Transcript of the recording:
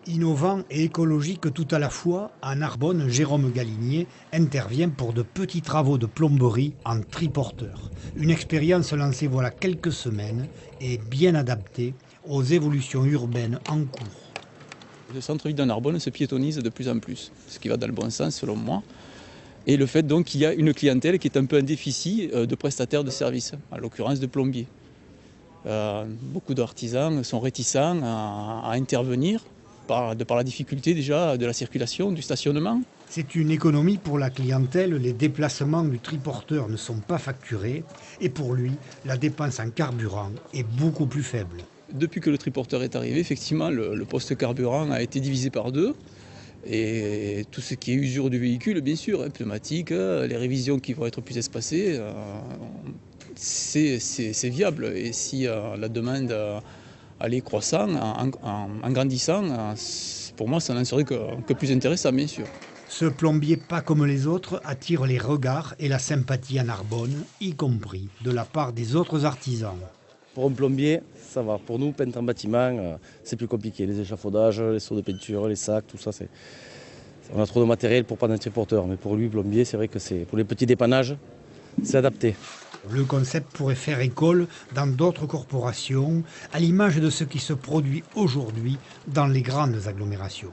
Innovant et écologique tout à la fois, à Narbonne, Jérôme Galinier intervient pour de petits travaux de plomberie en triporteur. Une expérience lancée voilà quelques semaines et bien adaptée aux évolutions urbaines en cours. Le centre-ville de Narbonne se piétonise de plus en plus, ce qui va dans le bon sens selon moi. Et le fait donc qu'il y a une clientèle qui est un peu en déficit de prestataires de services, en l'occurrence de plombiers. Beaucoup d'artisans sont réticents à intervenir de par la difficulté déjà de la circulation, du stationnement. C'est une économie pour la clientèle, les déplacements du triporteur ne sont pas facturés et pour lui, la dépense en carburant est beaucoup plus faible. Depuis que le triporteur est arrivé, effectivement, le poste carburant a été divisé par deux. Et tout ce qui est usure du véhicule, bien sûr, pneumatique, les révisions qui vont être plus espacées, c'est viable. Et si la demande allait croissant, en grandissant, pour moi, ça n'en serait que plus intéressant, bien sûr. Ce plombier pas comme les autres attire les regards et la sympathie à Narbonne, y compris de la part des autres artisans. Pour un plombier, ça va. Pour nous, peintre en bâtiment, c'est plus compliqué. Les échafaudages, les seaux de peinture, les sacs, tout ça, on a trop de matériel pour prendre un triporteur. Mais pour lui, plombier, c'est vrai que pour les petits dépannages, c'est adapté. Le concept pourrait faire école dans d'autres corporations, à l'image de ce qui se produit aujourd'hui dans les grandes agglomérations.